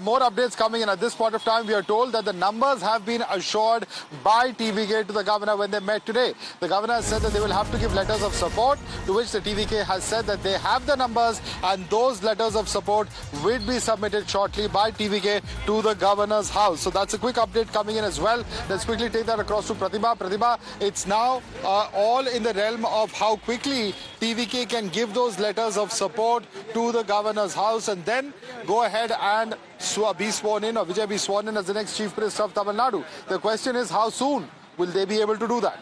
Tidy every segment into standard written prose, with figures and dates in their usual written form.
More updates coming in. At this point of time, we are told that the numbers have been assured by TVK to the governor when they met today. The governor has said that they will have to give letters of support, to which the TVK has said that they have the numbers and those letters of support will be submitted shortly by TVK to the governor's house. So that's a quick update coming in as well. Let's quickly take that across to Pratibha. Pratibha, it's now all in the realm of how quickly TVK can give those letters of support to the governor's house and then go ahead and be sworn in, or Vijay be sworn in as the next Chief Minister of Tamil Nadu. The question is, how soon will they be able to do that?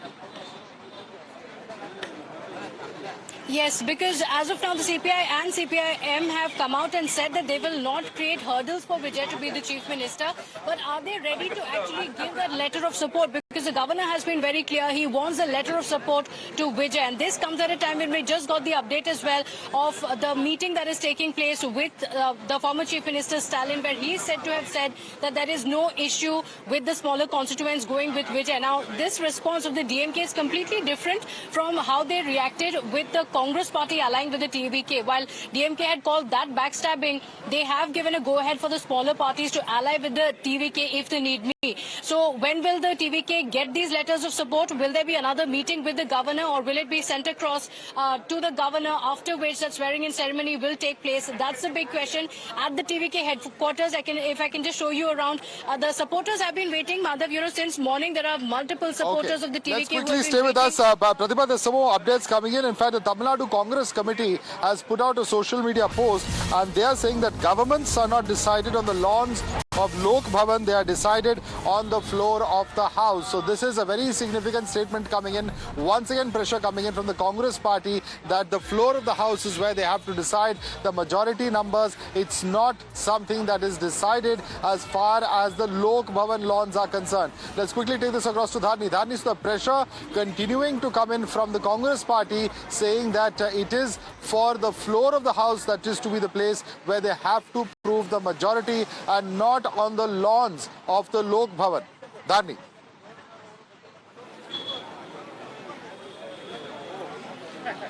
Yes, because as of now, the CPI and CPIM have come out and said that they will not create hurdles for Vijay to be the Chief Minister. But are they ready to actually give that letter of support? Because the governor has been very clear, he wants a letter of support to Vijay. And this comes at a time when we just got the update as well of the meeting that is taking place with the former Chief Minister Stalin, where he is said to have said that there is no issue with the smaller constituents going with Vijay. Now, this response of the DMK is completely different from how they reacted with the Congress party allying with the TVK. While DMK had called that backstabbing, they have given a go-ahead for the smaller parties to ally with the TVK if they need me. So when will the TVK get these letters of support? Will there be another meeting with the governor, or will it be sent across to the governor, after which that swearing-in ceremony will take place? That's the big question. At the TVK headquarters, if I can just show you around, the supporters have been waiting, Madhav, since morning. There are multiple supporters of the TVK. Let's quickly stay with us. Pratibha, there's some more updates coming in. In fact, the Tamil Nadu Congress Committee has put out a social media post, and they are saying that governments are not decided on the lawns of Lok Bhavan, they are decided on the floor of the House. So this is a very significant statement coming in. Once again, pressure coming in from the Congress party that the floor of the House is where they have to decide the majority numbers. It's not something that is decided as far as the Lok Bhavan lawns are concerned. Let's quickly take this across to Dharni. Dharni, so the pressure continuing to come in from the Congress party, saying that it is for the floor of the House that is to be the place where they have to prove the majority and not on the lawns of the Lok Bhavan. Dharni.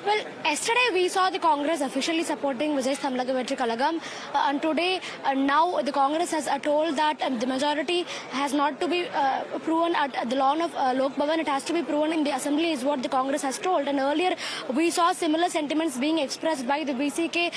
Well, yesterday we saw the Congress officially supporting Vijay Tamil Nadu Vetri Kalagam, and today now the Congress has told that the majority has not to be proven at the lawn of Lok Bhavan. It has to be proven in the assembly, is what the Congress has told. And earlier we saw similar sentiments being expressed by the BCK,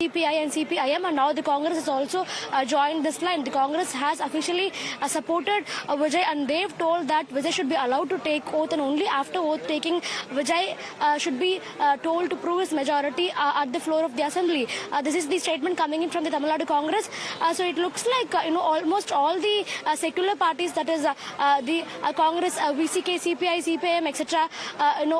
CPI and CPIM, and now the Congress has also joined this line. The Congress has officially supported Vijay, and they've told that Vijay should be allowed to take oath, and only after oath taking Vijay should be told to prove his majority at the floor of the assembly. This is the statement coming in from the Tamil Nadu Congress. So it looks like almost all the secular parties, that is the Congress, VCK, CPI, CPIM, etc.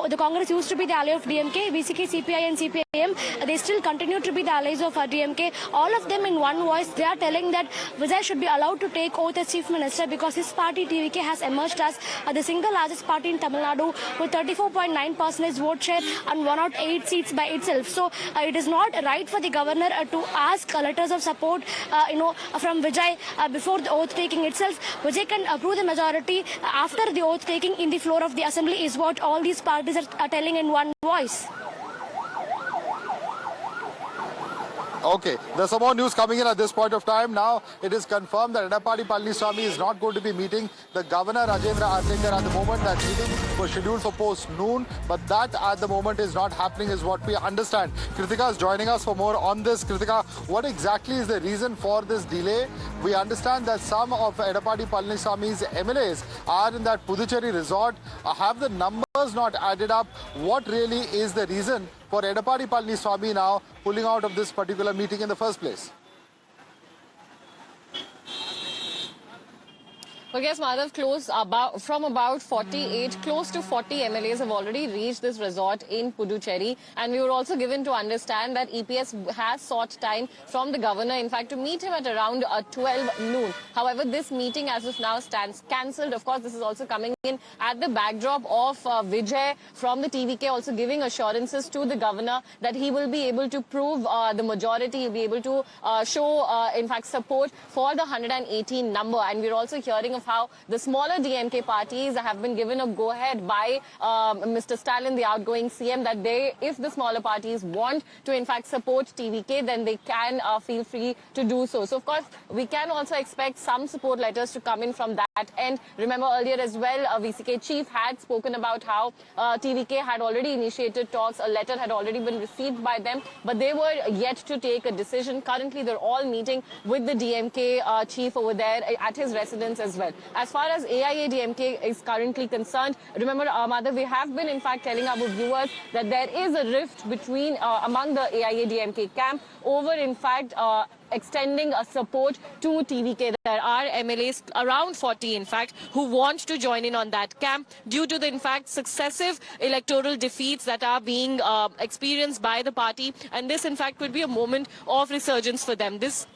The Congress used to be the ally of DMK. VCK, CPI and CPIM, they still continue to be the allies of DMK. All of them in one voice, they are telling that Vijay should be allowed to take oath as Chief Minister, because his party TVK has emerged as the single largest party in Tamil Nadu with 34.9% vote share and 108 seats by itself. So it is not right for the governor to ask letters of support from Vijay before the oath taking itself. Vijay can approve the majority after the oath taking in the floor of the assembly, is what all these parties are telling in one voice. Okay, there's some more news coming in at this point of time. Now, it is confirmed that Edappadi Palaniswamy is not going to be meeting the Governor Rajendra Arlenkar at the moment. That meeting was scheduled for post-noon, but that at the moment is not happening, is what we understand. Kritika is joining us for more on this. Kritika, what exactly is the reason for this delay? We understand that some of Edappadi Palaniswamy's MLAs are in that Puducherry resort. Have the numbers not added up? What really is the reason for Edappadi Palaniswamy now pulling out of this particular meeting in the first place? Well, yes, Madhav, from about 48, close to 40 MLAs have already reached this resort in Puducherry. And we were also given to understand that EPS has sought time from the governor, in fact, to meet him at around 12 noon. However, this meeting as of now stands cancelled. Of course, this is also coming in at the backdrop of Vijay from the TVK also giving assurances to the governor that he will be able to prove the majority. He'll be able to show, in fact, support for the 118 number. And we're also hearing of how the smaller DMK parties have been given a go-ahead by Mr. Stalin, the outgoing CM, that if the smaller parties want to in fact support TVK, then they can feel free to do so. So of course, we can also expect some support letters to come in from that end. Remember earlier as well, VCK chief had spoken about how TVK had already initiated talks. A letter had already been received by them, but they were yet to take a decision. Currently, they're all meeting with the DMK chief over there at his residence as well. As far as AIA-DMK is currently concerned, remember, Madhav, we have been in fact telling our viewers that there is a rift between among the AIA-DMK camp over in fact extending a support to TVK. There are MLAs, around 40 in fact, who want to join in on that camp due to the in fact successive electoral defeats that are being experienced by the party, and this in fact could be a moment of resurgence for them. This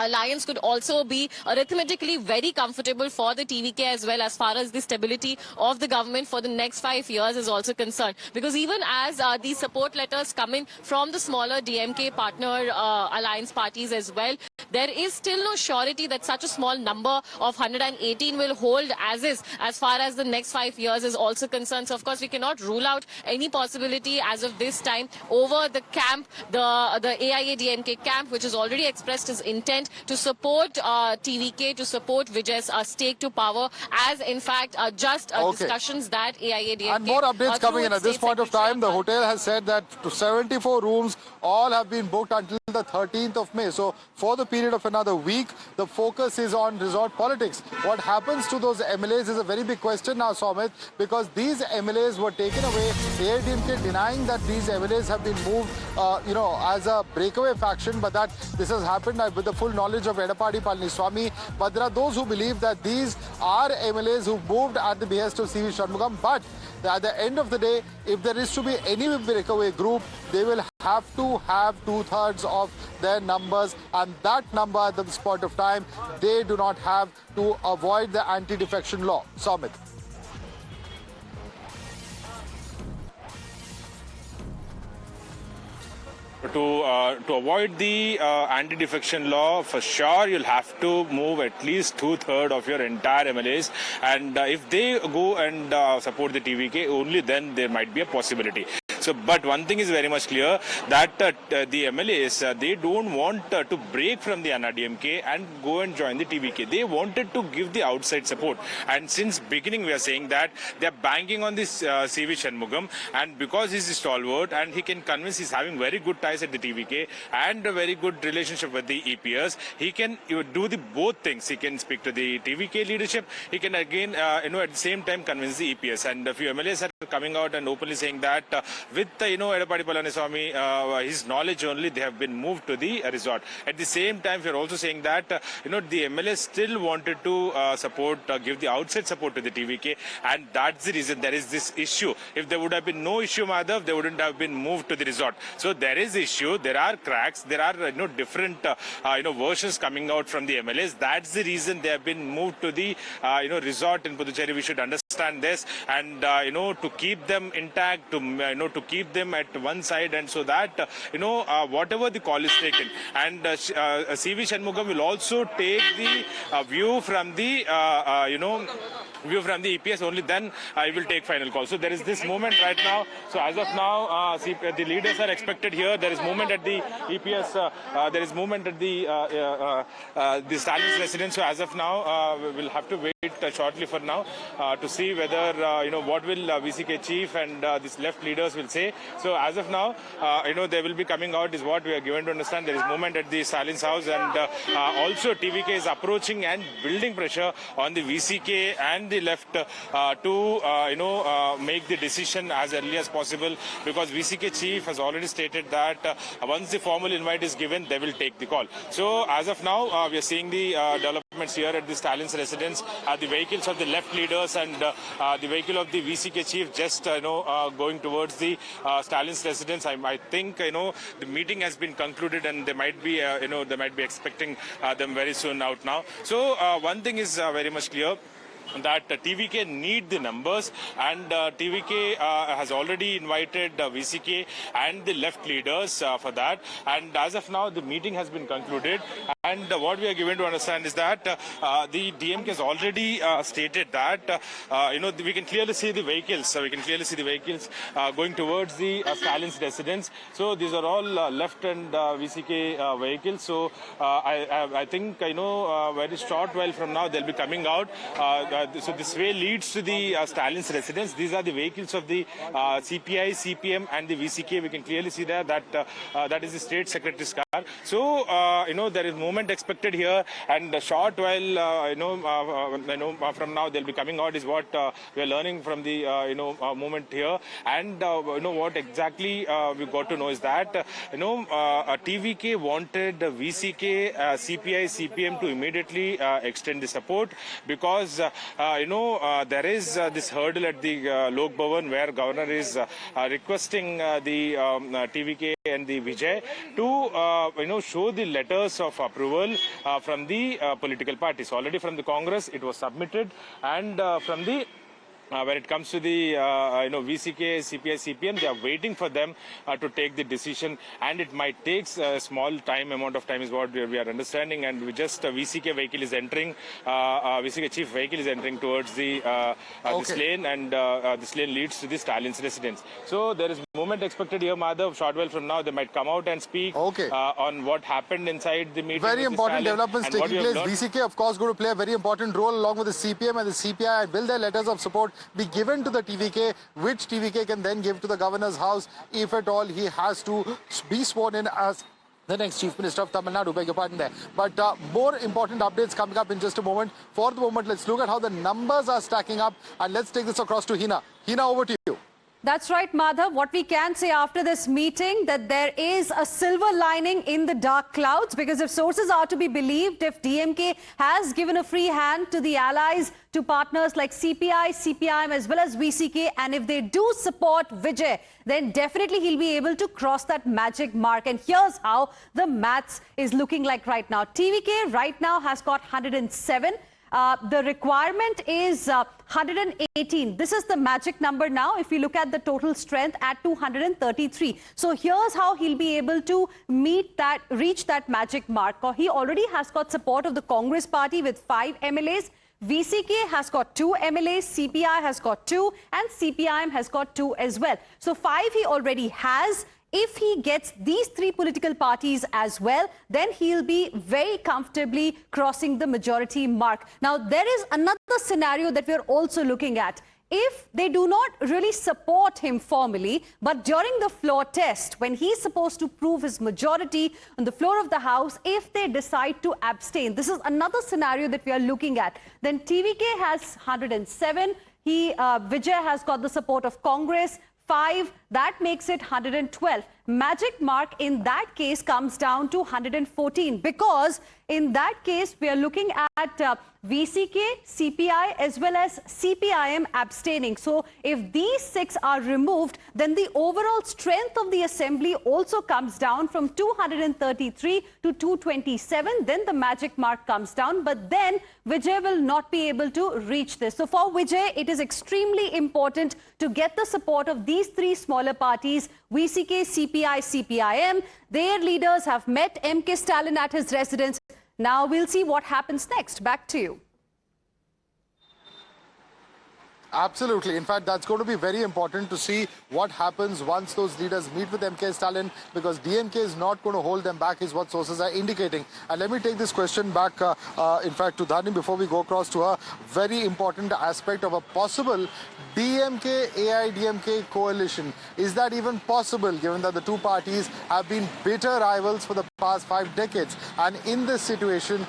alliance could also be arithmetically very comfortable for the TVK as well, as far as the stability of the government for the next 5 years is also concerned. Because even as these support letters come in from the smaller DMK partner alliance parties as well, there is still no surety that such a small number of 118 will hold as is, as far as the next 5 years is also concerned. So of course we cannot rule out any possibility as of this time over the camp, the AIA-DMK camp, which has already expressed its intent to support TVK, to support Vijay's stake to power, as in fact just discussions that AIA-DMK... And more updates coming in. At this point of time, the hotel has said that 74 rooms all have been booked until the 13th of May. So for the period of another week, the focus is on resort politics. What happens to those MLAs is a very big question now, Somit, because these MLAs were taken away. AIA-DMK denying that these MLAs have been moved, as a breakaway faction, but that this has happened with the full knowledge of Edappadi Palaniswamy. But there are those who believe that these are MLAs who moved at the behest of CV Shanmugam. But at the end of the day, if there is to be any breakaway group, they will have to have 2/3 of their numbers, and that number at this point of time, they do not have to avoid the anti-defection law. Somit. To avoid the anti-defection law, for sure you'll have to move at least 2/3 of your entire MLAs, and if they go and support the TVK, only then there might be a possibility. So, but one thing is very much clear, that the MLAs, they don't want to break from the ANNA-DMK and go and join the TVK. They wanted to give the outside support. And since beginning we are saying that they are banking on this CV Shanmugam, and because he's a stalwart and he can convince, he's having very good ties at the TVK and a very good relationship with the EPS, he can do the both things. He can speak to the TVK leadership, he can again, at the same time convince the EPS. And a few MLAs are coming out and openly saying that with Edappadi Palaniswamy, his knowledge only, they have been moved to the resort. At the same time, we are also saying that the MLA still wanted to give the outside support to the TVK, and that's the reason there is this issue. If there would have been no issue, Madhav, they wouldn't have been moved to the resort. So there is issue, there are cracks, there are different versions coming out from the MLAs. That's the reason they have been moved to the resort in Puducherry. We should understand this, and to keep them intact, to keep them at one side, and so that whatever the call is taken, and CV Shanmugam will also take the view from the EPS, only then I will take final call. So there is this movement right now. So as of now, the leaders are expected here. There is movement at the EPS. There is movement at the Stalin's residence. So as of now, we will have to wait shortly for now to see whether what will VCK chief and these left leaders will say. So as of now, they will be coming out, is what we are given to understand. There is movement at the Stalin's house, and also TVK is approaching and building pressure on the VCK and the left to make the decision as early as possible, because VCK chief has already stated that once the formal invite is given, they will take the call. So as of now, we are seeing the developments here at the Stalin's residence. The vehicles of the left leaders and the vehicle of the VCK chief just going towards the Stalin's residence. I think the meeting has been concluded, and they might be they might be expecting them very soon out now. So one thing is very much clear, that TVK need the numbers, and TVK has already invited VCK and the left leaders for that. And as of now, the meeting has been concluded, And what we are given to understand is that the DMK has already stated that we can clearly see the vehicles. So we can clearly see the vehicles going towards the Stalin's residence. So these are all left and VCK vehicles. So I think very short while from now they'll be coming out. So this way leads to the Stalin's residence. These are the vehicles of the CPI, CPM, and the VCK. We can clearly see there that that is the state secretary's car. So there is movement expected here, and a short while from now they'll be coming out is what we are learning from the movement here. And what exactly we got to know is that TVK wanted VCK, CPI, CPM to immediately extend the support, because there is this hurdle at the Lok Bhavan where governor is requesting the TVK and the Vijay to show the letters of approval from the political parties. Already from the Congress it was submitted, and from the when it comes to the VCK, CPI, CPM, they are waiting for them to take the decision, and it might take a small amount of time is what we are understanding. And we just VCK vehicle is entering, VCK chief vehicle is entering towards the this lane, and this lane leads to the Stalin's residence. So there is movement expected here, Madhav. Short while from now they might come out and speak on what happened inside the meeting. Very important developments taking place. VCK, of course, going to play a very important role along with the CPM and the CPI. And will their letters of support be given to the TVK, which TVK can then give to the governor's house if at all he has to be sworn in as the next Chief Minister of Tamil Nadu? Beg your pardon there. But more important updates coming up in just a moment. For the moment, let's look at how the numbers are stacking up, and let's take this across to Hina. Hina, over to you. That's right, Madhav. What we can say after this meeting, that there is a silver lining in the dark clouds, because if sources are to be believed, if DMK has given a free hand to the allies, to partners like CPI, CPIM as well as VCK, and if they do support Vijay, then definitely he'll be able to cross that magic mark. And here's how the maths is looking like right now. TVK right now has got 107. The requirement is 118. This is the magic number now if you look at the total strength at 233. So here's how he'll be able to reach that magic mark. He already has got support of the Congress party with 5 MLAs. VCK has got 2 MLAs, CPI has got 2, and CPIM has got 2 as well. So 5 he already has. If he gets these 3 political parties as well, then he'll be very comfortably crossing the majority mark. Now, there is another scenario that we're also looking at. If they do not really support him formally, but during the floor test, when he's supposed to prove his majority on the floor of the House, if they decide to abstain, this is another scenario that we are looking at. Then TVK has 107. Vijay has got the support of Congress. 5, that makes it 112. Magic mark in that case comes down to 114, because in that case we are looking at VCK, CPI as well as CPIM abstaining. So if these 6 are removed, then the overall strength of the assembly also comes down from 233 to 227. Then the magic mark comes down, but then Vijay will not be able to reach this. So for Vijay, it is extremely important to get the support of these 3 smaller parties, VCK, CPI, CPIM. Their leaders have met M.K. Stalin at his residence. Now we'll see what happens next. Back to you. Absolutely. In fact, that's going to be very important to see what happens once those leaders meet with M.K. Stalin, because DMK is not going to hold them back, is what sources are indicating. And let me take this question back, in fact, to Dharni before we go across to her. Very important aspect of a possible DMK-AIDMK coalition. Is that even possible, given that the 2 parties have been bitter rivals for the past 5 decades? And in this situation,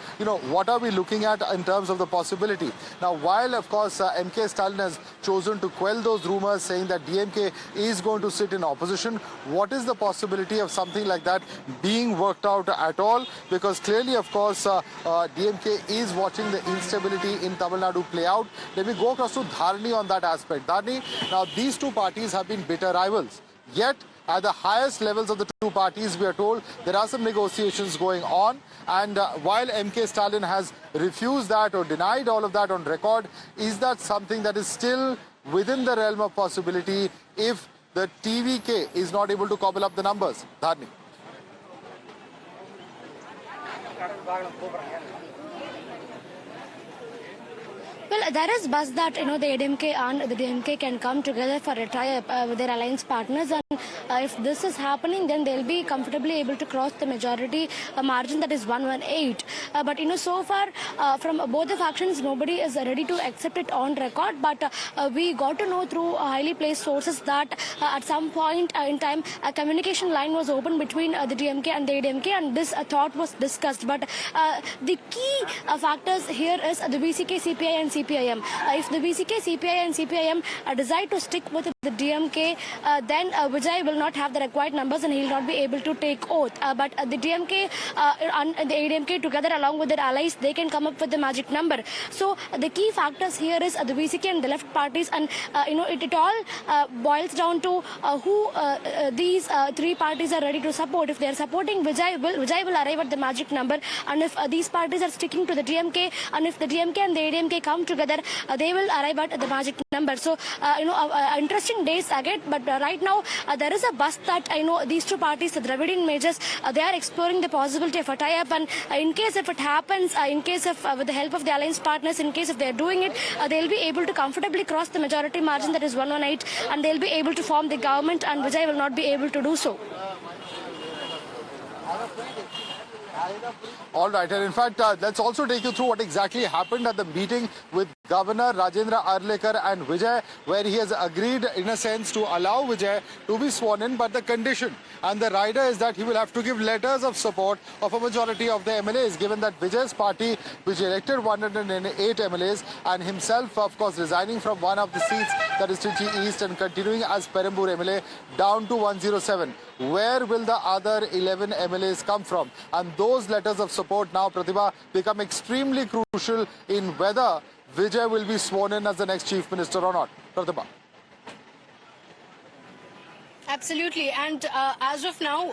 what are we looking at in terms of the possibility? Now, while, of course, M.K. Stalin has chosen to quell those rumors saying that DMK is going to sit in opposition, what is the possibility of something like that being worked out at all? Because clearly, of course, DMK is watching the instability in Tamil Nadu play out. Let me go across to Dharni on that aspect. Dharni, now these 2 parties have been bitter rivals, yet at the highest levels of the 2 parties, we are told there are some negotiations going on. And while M.K. Stalin has refused that or denied all of that on record, is that something that is still within the realm of possibility if the TVK is not able to cobble up the numbers? Dharni. Well, there is buzz that the ADMK and the DMK can come together for a tie-up with their alliance partners, and if this is happening, then they'll be comfortably able to cross the majority margin, that is 118. But so far from both the factions, nobody is ready to accept it on record. But we got to know through highly placed sources that at some point in time, a communication line was opened between the DMK and the ADMK, and this thought was discussed. But the key factors here is the BCK, CPI, and CPIM. If the BCK, CPI, and CPIM decide to stick with the DMK, then Vijay will not have the required numbers and he will not be able to take oath. But the DMK and the ADMK together, along with their allies, they can come up with the magic number. So the key factors here is the BCK and the left parties, and it all boils down to who these three parties are ready to support. If they are supporting Vijay will arrive at the magic number, and if these parties are sticking to the DMK, and if the DMK and the ADMK come together, they will arrive at the magic number. So interesting days ahead. But right now there is a buzz that these two parties, the Dravidian majors, they are exploring the possibility of a tie-up, and in case if it happens, in case of with the help of the alliance partners, in case if they are doing it, they'll be able to comfortably cross the majority margin, that is 118, and they'll be able to form the government, and Vijay will not be able to do so. All right, and in fact, let's also take you through what exactly happened at the meeting with Governor Rajendra Arlekar and Vijay, where he has agreed, in a sense, to allow Vijay to be sworn in, but the condition and the rider is that he will have to give letters of support of a majority of the MLAs, given that Vijay's party, which elected 108 MLAs, and himself, of course, resigning from one of the seats, that is Trichy East, and continuing as Perambur MLA, down to 107. Where will the other 11 MLAs come from? And those letters of support now, Pratibha, become extremely crucial in whether Vijay will be sworn in as the next Chief Minister or not. Pratibha. Absolutely. And as of now,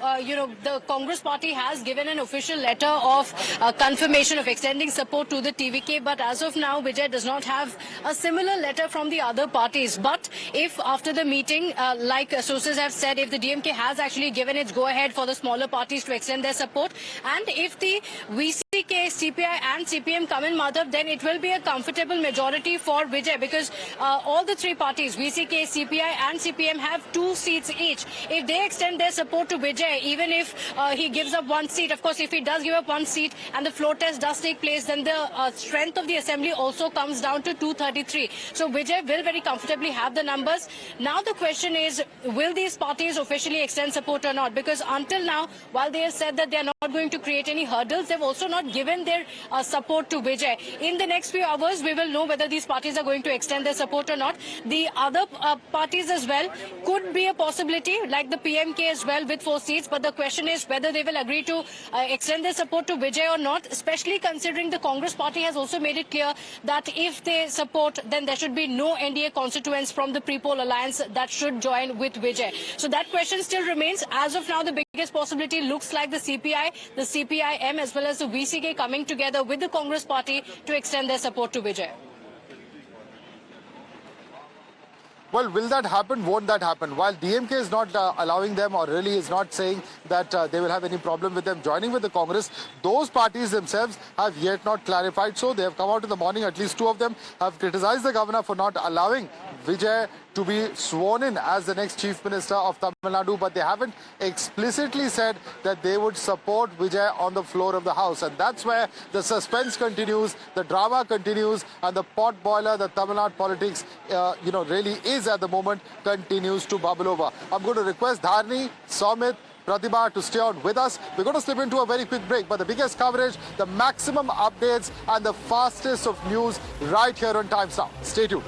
the Congress party has given an official letter of confirmation of extending support to the TVK. But as of now, Vijay does not have a similar letter from the other parties. But if after the meeting, like sources have said, if the DMK has actually given its go-ahead for the smaller parties to extend their support, and if the VCK, CPI and CPM come in, Madhav, then it will be a comfortable majority for Vijay, because all the three parties, VCK, CPI and CPM, have 2 seats each. If they extend their support to Vijay, even if he gives up 1 seat, of course, if he does give up 1 seat and the floor test does take place, then the strength of the assembly also comes down to 233. So Vijay will very comfortably have the numbers. Now the question is, will these parties officially extend support or not? Because until now, while they have said that they are not going to create any hurdles, they've also not given their support to Vijay. In the next few hours, we will know whether these parties are going to extend their support or not. The other parties as well could be a possibility, like the PMK as well, with 4 seats. But the question is whether they will agree to extend their support to Vijay or not, especially considering the Congress party has also made it clear that if they support, then there should be no NDA constituents from the pre-poll alliance that should join with Vijay. So that question still remains. As of now, the biggest possibility looks like the CPI, the CPIM, as well as the VCK coming together with the Congress party to extend their support to Vijay. Well, will that happen? Won't that happen? While DMK is not allowing them, or really is not saying that they will have any problem with them joining with the Congress, those parties themselves have yet not clarified. So they have come out in the morning, at least 2 of them have criticized the governor for not allowing Vijay to be sworn in as the next Chief Minister of Tamil Nadu, but they haven't explicitly said that they would support Vijay on the floor of the House. And that's where the suspense continues, the drama continues, and the pot boiler, the Tamil Nadu politics, really is at the moment, continues to bubble over. I'm going to request Dharni, Soumit, Pratibha to stay on with us. We're going to slip into a very quick break, but the biggest coverage, the maximum updates, and the fastest of news right here on Times Now. Stay tuned.